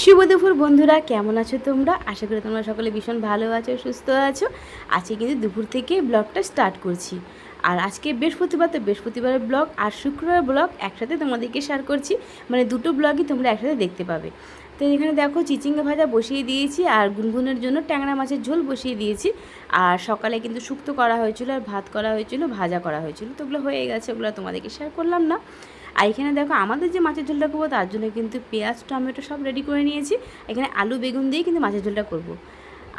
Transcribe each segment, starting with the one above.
শুভ দুপুর বন্ধুরা, কেমন আছো তোমরা? আশা করি তোমরা সকলে ভীষণ ভালো আছো, সুস্থ আছো। আজকে কিন্তু দুপুর থেকে ব্লগটা স্টার্ট করছি। আর আজকে বৃহস্পতিবার, তো বৃহস্পতিবারের ব্লগ আর শুক্রবার ব্লগ একসাথে তোমাদেরকে শেয়ার করছি। মানে দুটো ব্লগই তোমরা একসাথে দেখতে পাবে। তো এখানে দেখো চিচিঙ্গা ভাজা বসিয়ে দিয়েছি আর গুনগুনের জন্য ট্যাংরা মাছের ঝোল বসিয়ে দিয়েছি। আর সকালে কিন্তু শুক্তো করা হয়েছিল, আর ভাত করা হয়েছিল, ভাজা করা হয়েছিল। তো ওগুলো হয়ে গেছে, ওগুলো তোমাদেরকে শেয়ার করলাম না। আর এখানে দেখো আমাদের যে মাছের ঝোলটা করবো তার জন্য কিন্তু পেঁয়াজ টমেটো সব রেডি করে নিয়েছি। এখানে আলু বেগুন দিয়ে কিন্তু মাছের ঝোলটা করব।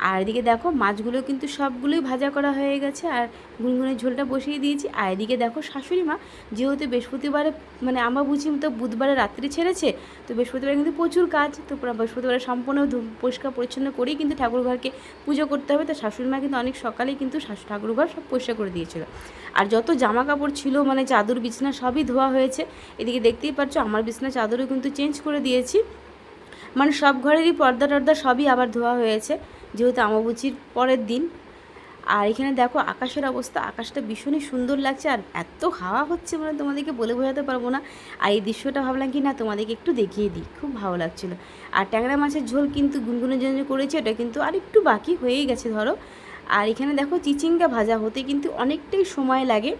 আর এদিকে দেখো মাছগুলো কিন্তু সবগুলোই ভাজা করা হয়ে গেছে আর গুনগুনের ঝোলটা বসিয়ে দিয়েছি। আর এদিকে দেখো শাশুড়ি মা যেহেতু বৃহস্পতিবারে মানে বুঝি তো বুধবারে রাত্রি ছেড়েছে, তো বৃহস্পতিবারে কিন্তু প্রচুর কাজ, তো বৃহস্পতিবারে সম্পূর্ণ পরিষ্কার পরিচ্ছন্ন করেই কিন্তু ঠাকুরঘরকে পুজো করতে হবে। তো শাশুড়ি মা কিন্তু অনেক সকালেই কিন্তু ঠাকুরঘর সব পরিষ্কার করে দিয়েছিল। আর যত জামা কাপড় ছিল মানে চাদর বিছানা সবই ধোয়া হয়েছে। এদিকে দেখতেই পাচ্ছ আমার বিছানা চাদরও কিন্তু চেঞ্জ করে দিয়েছি। মানে সব ঘরেরই পর্দা টর্দা সবই আবার ধোয়া হয়েছে যেহেতু অমাবস্যার পরের দিন। আর এখানে দেখো আকাশের অবস্থা, আকাশটা ভীষণই সুন্দর লাগছে আর এত হাওয়া হচ্ছে মানে তোমাদেরকে বলে বোঝাতে পারবো না। আর এই দৃশ্যটা ভাবলাম কি না তোমাদেরকে একটু দেখিয়ে দিই, খুব ভালো লাগছিল। আর ট্যাংরা মাছের ঝোল কিন্তু গুনগুনের জন্য করেছি, ওটা কিন্তু আর একটু বাকি হয়েই গেছে ধরো। আর এখানে দেখো চিচিঙ্গা ভাজা হতে কিন্তু অনেকটাই সময় লাগে,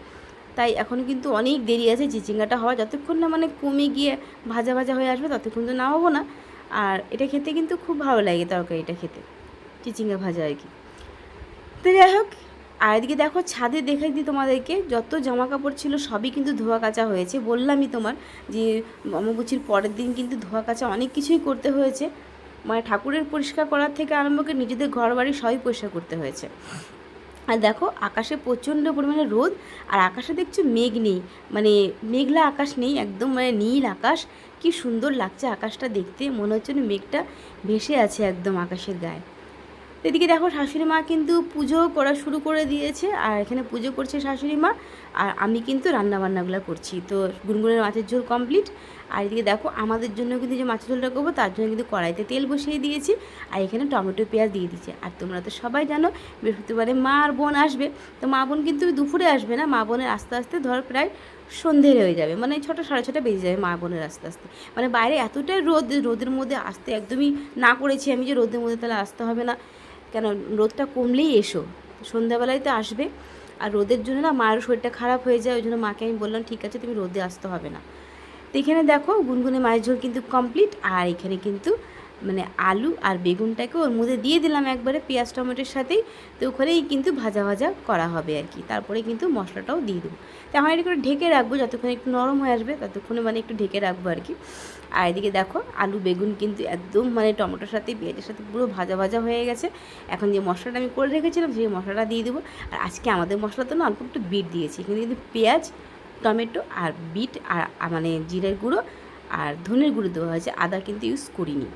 তাই এখনও কিন্তু অনেক দেরি আছে চিচিঙ্গাটা হওয়া। যতক্ষণ না মানে কমে গিয়ে ভাজা ভাজা হয়ে আসবে ততক্ষণ তো নামাবো না। আর এটা খেতে কিন্তু খুব ভালো লাগে, তরকারিটা খেতে, চিচিঙ্গা ভাজা আর কি। তো যাই হোক, আর এদিকে দেখো ছাদে দেখাই দিই তোমাদেরকে, যত জামা কাপড় ছিল সবই কিন্তু ধোয়া কাচা হয়েছে। বললামই তোমার যে অমাবস্যার পরের দিন কিন্তু ধোয়া কাচা অনেক কিছুই করতে হয়েছে। মানে ঠাকুরের পরিষ্কার করার থেকে আরম্ভ করে নিজেদের ঘর বাড়ি সবই পরিষ্কার করতে হয়েছে। আর দেখো আকাশে প্রচণ্ড পরিমাণে রোদ, আর আকাশে দেখছো মেঘ নেই, মানে মেঘলা আকাশ নেই, একদম মানে নীল আকাশ। কি সুন্দর লাগছে আকাশটা দেখতে, মনে হচ্ছে না মেঘটা ভেসে আছে একদম আকাশের গায়ে। এদিকে দেখো শাশুড়ি মা কিন্তু পুজো করা শুরু করে দিয়েছে, আর এখানে পুজো করছে শাশুড়ি মা, আর আমি কিন্তু রান্নাবান্নাগুলো করছি। তো গুনগুনের মাছের ঝোল কমপ্লিট। আর এদিকে দেখো আমাদের জন্য কিন্তু যে মাছের ঝোলটা করবো তার জন্য কিন্তু কড়াইতে তেল বসিয়ে দিয়েছি, আর এখানে টমেটো পেঁয়াজ দিয়ে দিয়েছি। আর তোমরা তো সবাই জানো বৃহস্পতিবারে মা আর বোন আসবে, তো মা বোন কিন্তু দুপুরে আসবে না, মা বোনের আস্তে আস্তে ধর প্রায় সন্ধে হয়ে যাবে, মানে 6টা সাড়ে 6টা বেজে যাবে মা বোনের আস্তে আস্তে। মানে বাইরে এতটাই রোদ, রোদের মধ্যে আসতে একদমই না করেছি আমি যে রোদের মধ্যে তাহলে আসতে হবে না, কেন রোদটা কমলেই এসো, সন্ধ্যাবেলায় তো আসবে। আর রোদের জন্য না মায়ের শরীরটা খারাপ হয়ে যায়, ওই জন্য মাকে আমি বললাম ঠিক আছে তুমি রোদে আসতে হবে না। তো এখানে দেখো গুনগুনে মায়ের ঝোল কিন্তু কমপ্লিট। আর এখানে কিন্তু মানে আলু আর বেগুনটাকে ওর মধ্যে দিয়ে দিলাম একবারে পেঁয়াজ টমেটোর সাথেই। তো ওখানেই কিন্তু ভাজা ভাজা করা হবে আর কি, তারপরে কিন্তু মশলাটাও দিয়ে দেবো। তো আমার এটা করে ঢেকে রাখবো, যতক্ষণ একটু নরম হয়ে আসবে ততক্ষণে মানে একটু ঢেকে রাখবো আর কি। আর এদিকে দেখো আলু বেগুন কিন্তু একদম মানে টমেটোর সাথে পেঁয়াজের সাথে পুরো ভাজা ভাজা হয়ে গেছে। এখন যে মশলাটা আমি করে রেখেছিলাম সেই মশলাটা দিয়ে দেবো। আর আজকে আমাদের মশলাতে না অল্প একটু বিট দিয়েছি, এখানে কিন্তু পেঁয়াজ টমেটো আর বিট আর মানে জিরের গুঁড়ো আর ধনের গুঁড়ো দেওয়া হয়েছে, আদা কিন্তু ইউজ করিনি।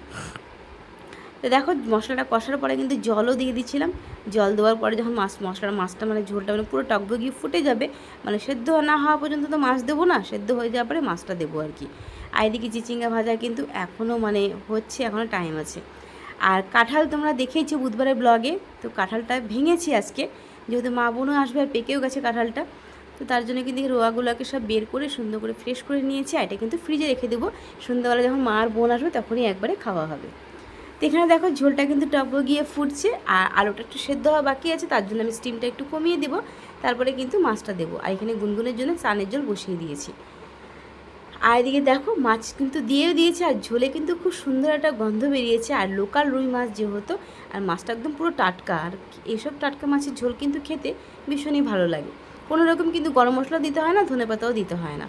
তো দেখো মশলাটা কষার পরে কিন্তু জলও দিয়ে দিচ্ছিলাম। জল দেওয়ার পরে যখন মাছটা মানে ঝোলটা মানে পুরো টকবগিয়ে ফুটে যাবে, মানে সেদ্ধ না হওয়া পর্যন্ত তো মাছ দেবো না, সেদ্ধ হয়ে যাওয়ার পরে মাছটা দেবো আর কি। আর এদিকে চিচিঙ্গা ভাজা কিন্তু এখনও মানে হচ্ছে, এখনও টাইম আছে। আর কাঁঠাল তোমরা দেখেইছো বুধবারের ব্লগে, তো কাঁঠালটা ভেঙেছি আজকে, যেহেতু মা বোনও আসবে আর পেকেও গেছে কাঁঠালটা। তো তার জন্য কিন্তু রোয়াগুলোকে সব বের করে সুন্দর করে ফ্রেশ করে নিয়েছি, আর এটা কিন্তু ফ্রিজে রেখে দেবো, সন্ধ্যাবেলা যখন মা আর বোন আসবে তখনই একবারে খাওয়া হবে। তো এখানে দেখো ঝোলটা কিন্তু গিয়ে ফুটছে, আর আলুটা একটু সেদ্ধ হওয়া বাকি আছে, তার জন্য আমি স্টিমটা একটু কমিয়ে দেবো, তারপরে কিন্তু মাছটা দেবো। আর এখানে গুনগুনের জন্য চানের জল বসিয়ে দিয়েছি। আর এদিকে দেখো মাছ কিন্তু দিয়েও দিয়েছে, আর ঝোলে কিন্তু খুব সুন্দর একটা গন্ধ বেরিয়েছে, আর লোকাল রুই মাছ যেহেতু, আর মাছটা একদম পুরো টাটকা। আর এইসব টাটকা মাছের ঝোল কিন্তু খেতে ভীষণই ভালো লাগে, কোনো রকম কিন্তু গরম মশলা দিতে হয় না, ধনেপাতাও দিতে হয় না।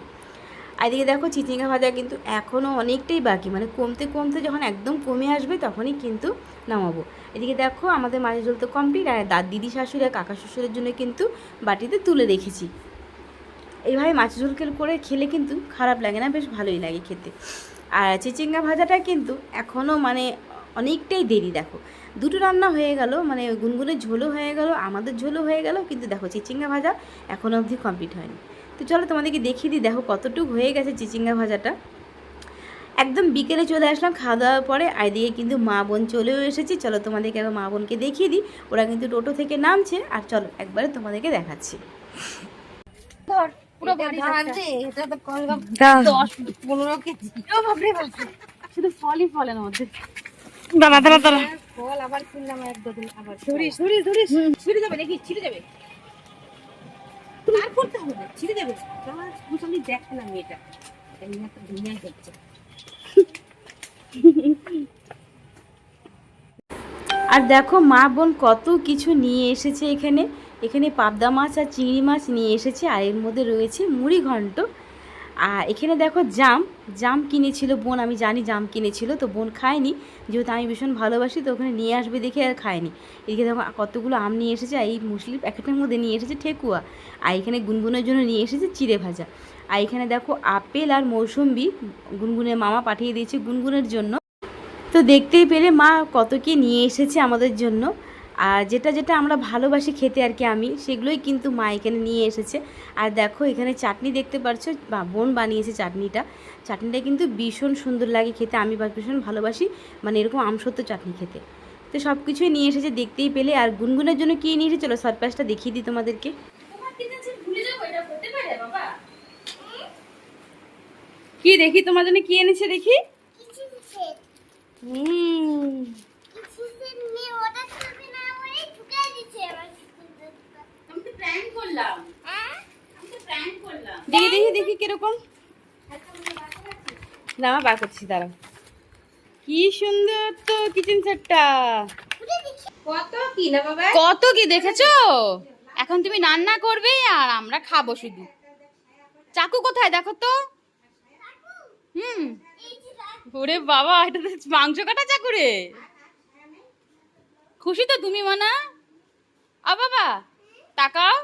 আর এদিকে দেখো চিচিঙ্গা ভাজা কিন্তু এখনও অনেকটাই বাকি, মানে কমতে কমতে যখন একদম কমে আসবে তখনই কিন্তু নামাবো। এদিকে দেখো আমাদের মাছের ঝোল তো কমপ্লিট, আর দিদি শাশুড়ি আর কাকা শ্বশুরের জন্য কিন্তু বাটিতে তুলে রেখেছি। এইভাবে মাছের ঝোল করে খেলে কিন্তু খারাপ লাগে না, বেশ ভালোই লাগে খেতে। আর চিচিঙ্গা ভাজাটা কিন্তু এখনও মানে অনেকটাই দেরি, দেখো দুটো রান্না হয়ে গেল, মানে গুনগুনের ঝোলও হয়ে গেল, আমাদের ঝোলও হয়ে গেল, কিন্তু দেখো চিচিঙ্গা ভাজা এখনও অবধি কমপ্লিট হয়নি। তো চলো তোমাদেরকে দেখিয়ে দিই, দেখো কতটুকু হয়ে গেছে চিচিঙ্গা ভাজাটা। একদম বিকেলে চলে আসলাম খাওয়া দাওয়ার পরে, আর দিয়ে কিন্তু মা বোন চলেও এসেছি। চলো তোমাদেরকে একবার মা বোনকে দেখিয়ে দিই, ওরা কিন্তু টোটো থেকে নামছে, আর চলো একবারে তোমাদেরকে দেখাচ্ছি। পুরো বাড়ি ঢালছে, এটা তো কম 10-15 কেজি। ও বাপরে বাপ। শুধু ফলই ফলের মধ্যে। দাঁড়া দাঁড়া দাঁড়া, ফল আবার কিনলাম এক দুদিন আবার। ছিঁড়ে যাবে নাকি? ছিঁড়ে যাবে, আর করতে হবে, ছিঁড়ে যাবে। আমি দেখে না মেয়েটা দুনিয়ায় হচ্ছে। আর দেখো মা বোন কত কিছু নিয়ে এসেছে এখানে। এখানে পাবদা মাছ আর চিংড়ি মাছ নিয়ে এসেছে, আর এর মধ্যে রয়েছে মুড়ি ঘন্ট। আর এখানে দেখো জাম কিনেছিল বোন, আমি জানি জাম কিনেছিল, তো বোন খায়নি, যেহেতু আমি ভীষণ ভালোবাসি, তো ওখানে নিয়ে আসবে দেখে আর খায়নি। এদিকে দেখো কতগুলো আম নিয়ে এসেছে, আর এই মুসলি প্যাকেটের মধ্যে নিয়ে এসেছে ঠেকুয়া, আর এখানে গুনগুনের জন্য নিয়ে এসেছে চিড়ে ভাজা। আর এখানে দেখো আপেল আর মৌসুম্বি গুনগুনের মামা পাঠিয়ে দিয়েছে গুনগুনের জন্য। তো দেখতেই পেলে মা কত কি নিয়ে এসেছে আমাদের জন্য, আর যেটা যেটা আমরা ভালোবাসি খেতে আর কি আমি, সেগুলোই কিন্তু মা এখানে নিয়ে এসেছে। আর দেখো এখানে চাটনি দেখতে পাচ্ছ, বোন বানিয়েছে চাটনিটা কিন্তু ভীষণ সুন্দর লাগে খেতে, আমি ভীষণ ভালোবাসি মানে এরকম আমসত্ব চাটনি খেতে। তো সব কিছুই নিয়ে এসেছে দেখতেই পেলে। আর গুনগুনের জন্য কী নিয়ে এসেছে, চলো সারপ্রাইজটা দেখিয়ে দিই তোমাদেরকে। কি দেখি তোমার জন্য কি এনেছে দেখি। দেখি কিরকম না বার করছি, দাঁড়াও। কি সুন্দর তো কিচেন সেটটা, কত কি দেখেছো। এখন তুমি রান্না করবে আর আমরা খাবো শুধু। চাকু কোথায় দেখো তো। ওরে বাবা, এটা তো মাংস কাটা চাকু রে। খুশি তো তুমি মানা? বাবা তাকাও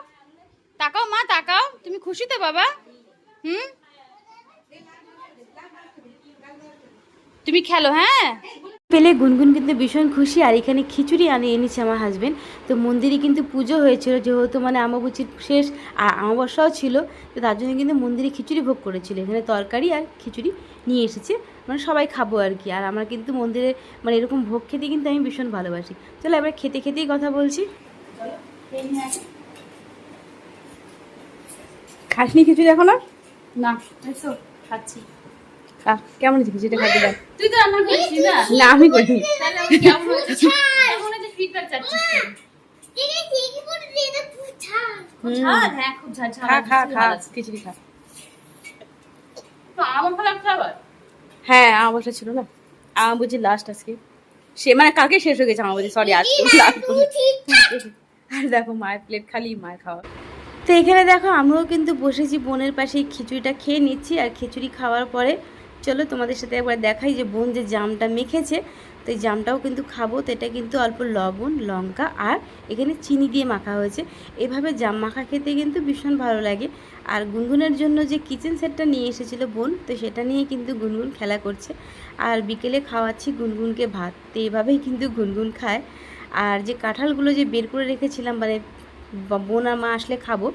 তাকাও, মা তাকাও, তুমি খুশি তো বাবা? তুমি খেলো। হ্যাঁ পেলে গুনগুন কিন্তু ভীষণ খুশি। আর এখানে খিচুড়ি এনেছে আমার হাজবেন্ড। তো মন্দিরে কিন্তু পুজো হয়েছিল, যেহেতু মানে আমাবুচির শেষ আর আমাবস্যাও ছিল, তো তার জন্য কিন্তু মন্দিরে খিচুড়ি ভোগ করেছিল। এখানে তরকারি আর খিচুড়ি নিয়ে এসেছে, মানে সবাই খাবো আর কি। আর আমরা কিন্তু মন্দিরে মানে এরকম ভোগ খেতে কিন্তু আমি ভীষণ ভালোবাসি। চলো এবার খেতে খেতেই কথা বলছি। খাসনি খিচুড়ি এখন? না খাচ্ছি। কেমন হয়েছে খিচুড়িটা? খাতে দাও। তুই তো রান্না করেছিস না? না আমি করিনি। তাহলে কেমন হয়েছে? কেমন হয়েছে ফিডব্যাক চাচ্ছিস? হ্যাঁ খুব ঝাল ঝাল। খা খিচুড়ি খা। তো আমার ভালো খাবার। হ্যাঁ আমার বসা ছিল না, আমার বুঝি লাস্ট আজকে, সে মানে কালকে শেষ হয়ে গেছে আমার বুঝি, সরি আজকে লাস্ট। আর দেখো মায়ের প্লেট খালি, মায়ের খাওয়া। তো এখানে দেখো আমিও কিন্তু বসেছি বোনের পাশে, খিচুড়িটা খেয়ে নিচ্ছি। আর খিচুড়ি খাওয়ার পরে চলো তোমাদের সাথে একবার দেখাই যে বোন যে জামটা মেখেছে, তো এই জামটাও কিন্তু খাবো। তো এটা কিন্তু অল্প লবণ, লঙ্কা আর এখানে চিনি দিয়ে মাখা হয়েছে। এভাবে জাম মাখা খেতে কিন্তু ভীষণ ভালো লাগে। আর গুনগুনের জন্য যে কিচেন সেটটা নিয়ে এসেছিল বোন, তো সেটা নিয়ে কিন্তু গুনগুন খেলা করছে। আর বিকেলে খাওয়াচ্ছি গুনগুনকে ভাত, তো এইভাবেই কিন্তু গুনগুন খায়। আর যে কাঁঠালগুলো যে বের করে রেখেছিলাম মানে বোন আর মা আসলে খাবো,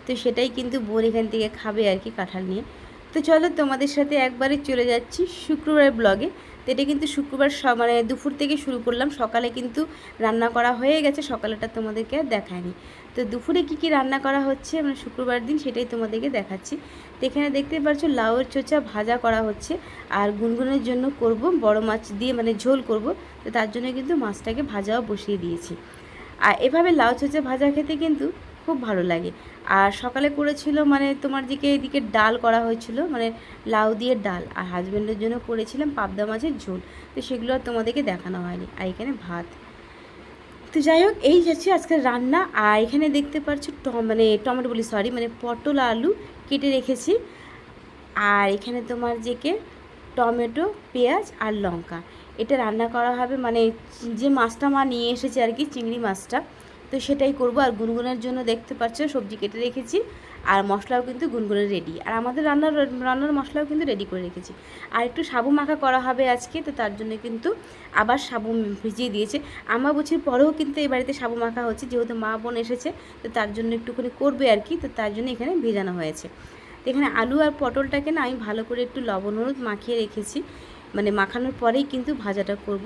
তো সেটাই কিন্তু বোন এখান থেকে খাবে আর কি কাঁঠাল নিয়ে। তো চলো তোমাদের সাথে একবারে চলে যাচ্ছি শুক্রবার ব্লগে। তো এটা কিন্তু শুক্রবার মানে দুপুর থেকে শুরু করলাম, সকালে কিন্তু রান্না করা হয়ে গেছে, সকালেটা তোমাদেরকে আর দেখায়নি। তো দুপুরে কি কি রান্না করা হচ্ছে মানে শুক্রবার দিন সেটাই তোমাদেরকে দেখাচ্ছি। তো এখানে দেখতে পাচ্ছ লাউয়ের চোচা ভাজা করা হচ্ছে, আর গুনগুনের জন্য করব বড় মাছ দিয়ে মানে ঝোল করব, তো তার জন্য কিন্তু মাছটাকে ভাজাও বসিয়ে দিয়েছি। আর এভাবে লাউ চোচা ভাজা খেতে কিন্তু খুব ভালো লাগে। আর সকালে করেছিল মানে তোমার এদিকে ডাল করা হয়েছিল, মানে লাউ দিয়ে ডাল, আর হাজব্যান্ডের জন্য করেছিলাম পাবদা মাছের ঝোল, তো সেগুলো আর তোমাদেরকে দেখানো হয়নি। আর এখানে ভাত। তো যাই হোক এই যাচ্ছে আজকের রান্না। আর এখানে দেখতে পাচ্ছ মানে টমেটো বলি সরি মানে পটল আলু কেটে রেখেছি। আর এখানে তোমার টমেটো, পেঁয়াজ আর লঙ্কা, এটা রান্না করা হবে মানে যে মাছটা মা নিয়ে এসেছে আর কি, চিংড়ি মাছটা, তো সেটাই করব। আর গুনগুনের জন্য দেখতে পাচ্ছ সবজি কেটে রেখেছি, আর মশলাও কিন্তু গুনগুনের রেডি, আর আমাদের রান্নার মশলাও কিন্তু রেডি করে রেখেছি। আর একটু সাবু মাখা করা হবে আজকে, তো তার জন্য কিন্তু আবার সাবু ভিজিয়ে দিয়েছে। আমাবুচির পরেও কিন্তু এই বাড়িতে সাবু মাখা হচ্ছে, যেহেতু মা বোন এসেছে, তো তার জন্য একটুখানি করবে আর কি, তো তার জন্য এখানে ভেজানো হয়েছে। তো এখানে আলু আর পটলটাকে না আমি ভালো করে একটু লবণ হলুদ মাখিয়ে রেখেছি, মানে মাখানোর পরেই কিন্তু ভাজাটা করব।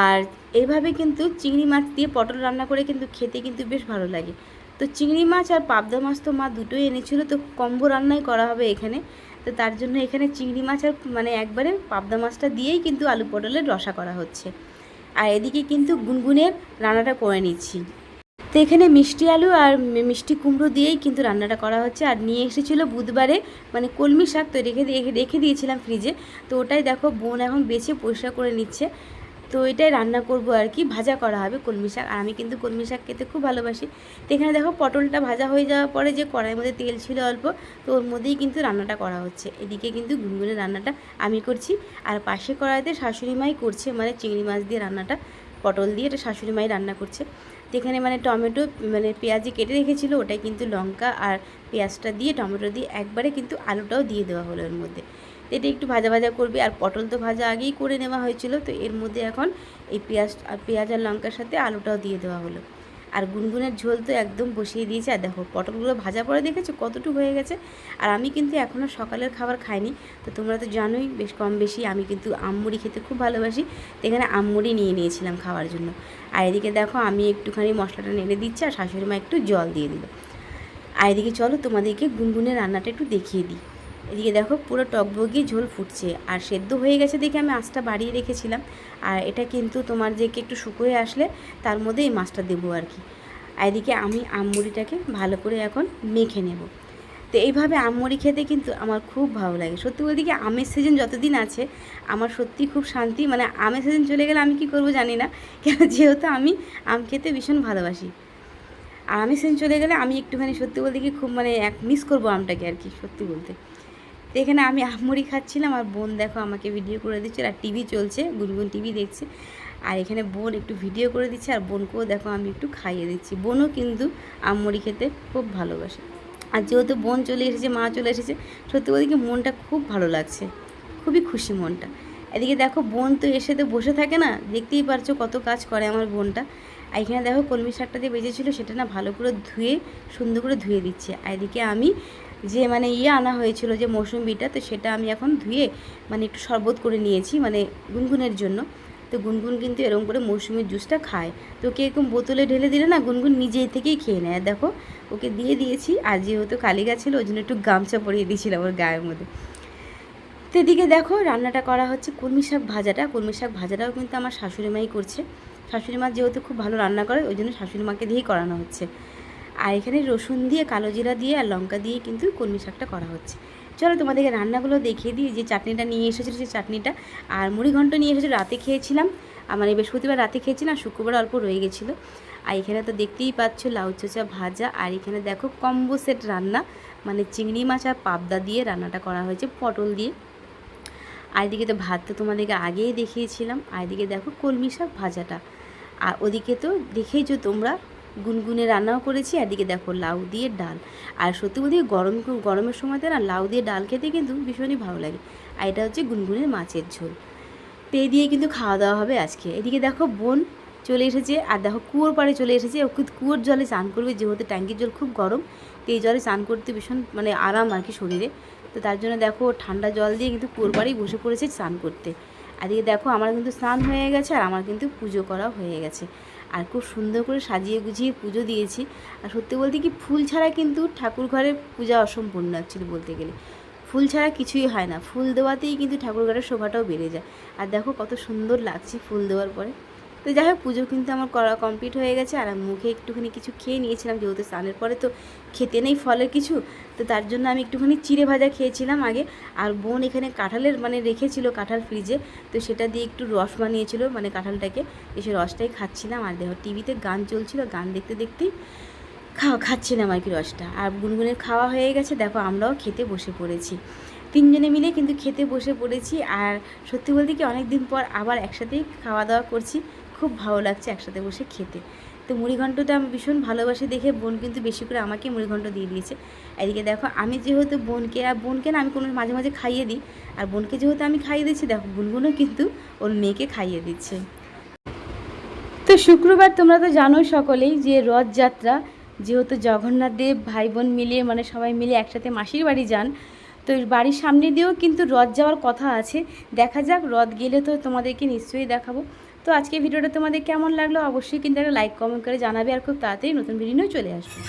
আর এইভাবে কিন্তু চিংড়ি মাছ দিয়ে পটল রান্না করে কিন্তু খেতে কিন্তু বেশ ভালো লাগে। তো চিংড়ি মাছ আর পাবদা মাছ তো মা দুটোই এনেছিল, তো কম্বো রান্নাই করা হবে এখানে। তো তার জন্য এখানে চিংড়ি মাছ আর মানে একবারে পাবদা মাছটা দিয়েই কিন্তু আলু পটলের রসা করা হচ্ছে। আর এদিকে কিন্তু গুনগুনের রান্নাটা করে নিচ্ছি। তো এখানে মিষ্টি আলু আর মিষ্টি কুমড়ো দিয়েই কিন্তু রান্নাটা করা হচ্ছে। আর নিয়ে এসেছিলো বুধবারে মানে কলমি শাক, তো রেখে দিয়েছিলাম ফ্রিজে। তো ওটাই দেখো বোন এখন বেছে পরিষ্কার করে নিচ্ছে। তো এটাই রান্না করব আর কি, ভাজা করা হবে কলমি শাক। আর আমি কিন্তু কলমি শাক খেতে খুব ভালোবাসি। তো এখানে দেখো পটলটা ভাজা হয়ে যাওয়ার পরে যে কড়াইয়ের মধ্যে তেল ছিল অল্প, তো ওর মধ্যেই কিন্তু রান্নাটা করা হচ্ছে। এদিকে কিন্তু গুনগুনের রান্নাটা আমি করছি, আর পাশে কড়াইতে শাশুড়ি মাই করছে, মানে চিংড়ি মাছ দিয়ে রান্নাটা, পটল দিয়ে এটা শাশুড়ি মাই রান্না করছে। তো এখানে মানে টমেটো মানে পেঁয়াজি কেটে রেখেছিলো, ওটাই কিন্তু লঙ্কা আর পেঁয়াজটা দিয়ে টমেটো দিয়ে একবারে কিন্তু আলুটাও দিয়ে দেওয়া হলো এর মধ্যে। এটা একটু ভাজা ভাজা করবে। আর পটল তো ভাজা আগেই করে নেওয়া হয়েছিল, তো এর মধ্যে এখন এই পেঁয়াজ আর লঙ্কার সাথে আলুটাও দিয়ে দেওয়া হলো। আর গুনগুনের ঝোল তো একদম বসিয়ে দিয়েছে। আর দেখো পটলগুলো ভাজা পরে দেখেছো কতটুকু হয়ে গেছে। আর আমি কিন্তু এখনও সকালের খাবার খাইনি, তো তোমরা তো জানোই বেশ কম বেশি আমি কিন্তু আমমুড়ি খেতে খুব ভালোবাসি। তো এখানে আমমুড়ি নিয়ে নিয়েছিলাম খাওয়ার জন্য। আর এদিকে দেখো আমি একটুখানি মশলাটা নেড়ে দিচ্ছি, আর শাশুড়ি মা একটু জল দিয়ে দিল। আর এদিকে চলো তোমাদেরকে গুনগুনের রান্নাটা একটু দেখিয়ে দিই। এদিকে দেখো পুরো টকবগিয়ে ঝোল ফুটছে, আর সেদ্ধ হয়ে গেছে দেখে আমি আঁচটা বাড়িয়ে রেখেছিলাম। আর এটা কিন্তু তোমার যে একটু শুকিয়ে আসলে তার মধ্যে এই মাছটা দেবো আর কি। আর এদিকে আমি আমমুড়িটাকে ভালো করে এখন মেখে নেব। তো এইভাবে আমমুড়ি খেতে কিন্তু আমার খুব ভালো লাগে। সত্যি বলতে কি আমের সিজন যতদিন আছে আমার সত্যি খুব শান্তি। মানে আমের সিজন চলে গেলে আমি কি করব জানি না, কেন যেহেতু আমি আম খেতে ভীষণ ভালোবাসি। আর আমের সিজন চলে গেলে আমি একটুখানি সত্যি বলতে কি খুব মানে মিস করবো আমটাকে আর কি, সত্যি বলতে। তো এখানে আমি আমমুড়ি খাচ্ছিলাম, আর বোন দেখো আমাকে ভিডিও করে দিচ্ছে, আর টিভি চলছে, গুনগুন টিভি দেখছে। আর এখানে বোন একটু ভিডিও করে দিচ্ছে, আর বোনকেও দেখো আমি একটু খাইয়ে দিচ্ছি। বোনও কিন্তু আমমুড়ি খেতে খুব ভালোবাসে। আর যেহেতু বোন চলে এসেছে, মা চলে এসেছে, সত্যি বলতে কি মনটা খুব ভালো লাগছে, খুবই খুশি মনটা। এদিকে দেখো বোন তো এসে তো বসে থাকে না, দেখতেই পারছো কত কাজ করে আমার বোনটা। আর এখানে দেখো কলমি শাকটা যে বেজেছিলো সেটা না ভালো করে ধুয়ে সুন্দর করে ধুয়ে দিচ্ছে। আর এদিকে আমি যে মানে আনা হয়েছিল যে মৌসুম্বিটা, তো সেটা আমি এখন ধুয়ে মানে একটু শরবত করে নিয়েছি মানে গুনগুনের জন্য। তো গুনগুন কিন্তু এরকম করে মৌসুমির জুসটা খায়। তো ওকে এরকম বোতলে ঢেলে দিলে না গুনগুন নিজেই থেকেই খেয়ে নেয়। দেখো ওকে দিয়ে দিয়েছি। আর যেহেতু কালি গাছ ছিল ওই জন্য একটু গামছা পরিয়ে দিয়েছিলাম ওর গায়ের মধ্যে। তো এদিকে দেখো রান্নাটা করা হচ্ছে কলমি শাক ভাজাটা। কলমি শাক ভাজাটাও কিন্তু আমার শাশুড়ি মাই করছে। শাশুড়ি মা যেহেতু খুব ভালো রান্না করে ওই জন্য শাশুড়ি মাকে দিয়েই করানো হচ্ছে। আর এখানে রসুন দিয়ে, কালো জিরা দিয়ে আর লঙ্কা দিয়ে কিন্তু কলমি শাকটা করা হচ্ছে। চলো তোমাদেরকে রান্নাগুলো দেখিয়ে দিই। যে চাটনিটা নিয়ে এসেছিলো সেই চাটনিটা, আর মুড়িঘণ্ট নিয়ে এসেছিলো, রাতে খেয়েছিলাম। মানে বৃহস্পতিবার রাতে খেয়েছিলাম, শুক্রবার অল্প রয়ে গেছিলো। আর এখানে তো দেখতেই পাচ্ছ লাউ চোচা ভাজা। আর এখানে দেখো কম্বো সেট রান্না, মানে চিংড়ি মাছ আর পাবদা দিয়ে রান্নাটা করা হয়েছে পটল দিয়ে। আর এদিকে তো ভাত তো তোমাদেরকে আগেই দেখিয়েছিলাম। আর এদিকে দেখো কলমি শাক ভাজাটা। আর ওদিকে তো দেখেইছো তোমরা গুনগুনে রান্নাও করেছি। এদিকে দেখো লাউ দিয়ে ডাল। আর সত্যি বলতে গরমের সময়তে না লাউ দিয়ে ডাল খেতে কিন্তু ভীষণই ভালো লাগে। আর এটা হচ্ছে গুনগুনের মাছের ঝোল। তো এই দিয়ে কিন্তু খাওয়া দাওয়া হবে আজকে। এদিকে দেখো বোন চলে এসেছে, আর দেখো কুয়োর পাড়ে চলে এসেছে। ও কুয়োর জলে স্নান করবে, যেহেতু ট্যাঙ্কির জল খুব গরম, তো এই জলে স্নান করতে ভীষণ মানে আরাম আর কি শরীরে। তো তার জন্য দেখো ঠান্ডা জল দিয়ে কিন্তু কুয়োর পাড়েই বসে পড়েছে স্নান করতে। আর এদিকে দেখো আমার কিন্তু স্নান হয়ে গেছে, আর আমার কিন্তু পুজো করা হয়ে গেছে। আর খুব সুন্দর করে সাজিয়ে গুছিয়ে পুজো দিয়েছি। আর সত্যি বলতে কি ফুল ছাড়া কিন্তু ঠাকুর ঘরের পূজা অসম্পূর্ণ অ্যাকচুয়ালি বলতে গেলে। ফুল ছাড়া কিছুই হয় না, ফুল দেওয়াতেই কিন্তু ঠাকুর ঘরের শোভাটাও বেড়ে যায়। আর দেখো কত সুন্দর লাগছে ফুল দেওয়ার পরে। তো যাই হোক পুজো কিন্তু আমার করা কমপ্লিট হয়ে গেছে। আর আমি মুখে একটুখানি কিছু খেয়ে নিয়েছিলাম, যেহেতু স্নানের পরে তো খেতে নেই ফলের কিছু, তো তার জন্য আমি একটুখানি চিড়ে ভাজা খেয়েছিলাম আগে। আর বোন এখানে কাঁঠালের মানে রেখেছিল কাঁঠাল ফ্রিজে, তো সেটা দিয়ে একটু রস বানিয়েছিল মানে কাঁঠালটাকে, এসে রসটাই খাচ্ছিলাম। আর দেখো টিভিতে গান চলছিল, গান দেখতে দেখতেই খাচ্ছিলাম আর কি রসটা। আর গুনগুনের খাওয়া হয়ে গেছে, দেখো আমরাও খেতে বসে পড়েছি। তিনজনে মিলে কিন্তু খেতে বসে পড়েছি। আর সত্যি বলতে কি অনেক দিন পর আবার একসাথেই খাওয়া দাওয়া করছি, খুব ভালো লাগছে একসাথে বসে খেতে। তো মুড়িঘণ্টটা আমি ভীষণ ভালোবাসি দেখে বোন কিন্তু বেশি করে আমাকে মুড়িঘণ্ট দিয়ে দিয়েছে। এদিকে দেখো আমি যেহেতু বোনকে না আমি কোনো মাঝে মাঝে খাইয়ে দিই, আর বোনকে যেহেতু আমি খাইয়ে দিচ্ছি, দেখো গুনগুনও কিন্তু ওর মেয়েকে খাইয়ে দিচ্ছে। তো শুক্রবার তোমরা তো জানোই সকলেই যে রথযাত্রা, যেহেতু জগন্নাথ দেব ভাই বোন মিলিয়ে মানে সবাই মিলে একসাথে মাসির বাড়ি যান, তো বাড়ির সামনে দিয়েও কিন্তু রথ যাওয়ার কথা আছে। দেখা যাক, রথ গেলে তো তোমাদেরকে নিশ্চয়ই দেখাবো। তো আজকে ভিডিওটা তোমাদের কেমন লাগলো অবশ্যই কিন্তু একটা লাইক কমেন্ট করে জানাবে। আর খুব তাড়াতাড়ি নতুন ভিডিও নিয়ে চলে আসবে।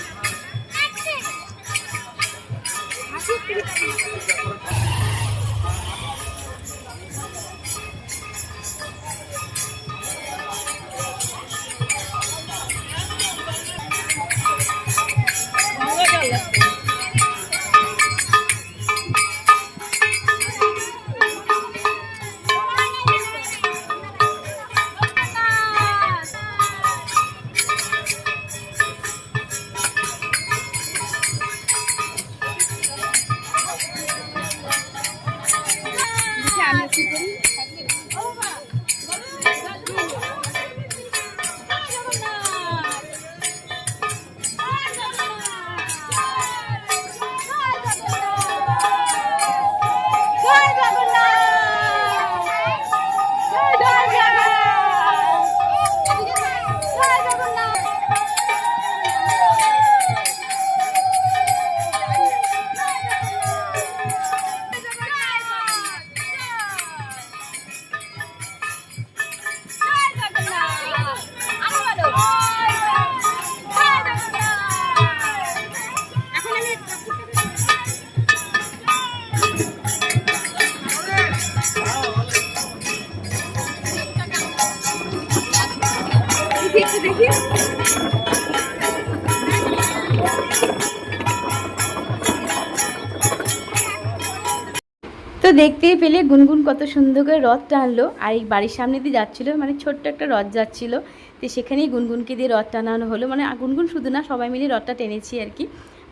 দেখতেই পেলে গুনগুন কত সুন্দর করে রথ টানলো, আর এই বাড়ির সামনে দিয়ে যাচ্ছিলো, মানে ছোট্ট একটা রথ যাচ্ছিলো, তো সেখানেই গুনগুনকে দিয়ে রথ টানানো হলো। মানে গুনগুন শুধু না, সবাই মিলে রথটা টেনেছি আর কি,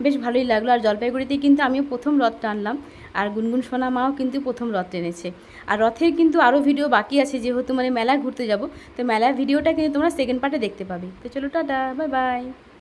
বেশ ভালোই লাগলো। আর জলপাইগুড়িতে কিন্তু আমিও প্রথম রথ টানলাম, আর গুনগুন সোনা মাও কিন্তু প্রথম রথ টেনেছে। আর রথের কিন্তু আরও ভিডিও বাকি আছে, যেহেতু মানে মেলা ঘুরতে যাব, তো মেলার ভিডিওটা কিন্তু তোমরা সেকেন্ড পার্টে দেখতে পাবে। তো চলো টাটা, বাই বাই।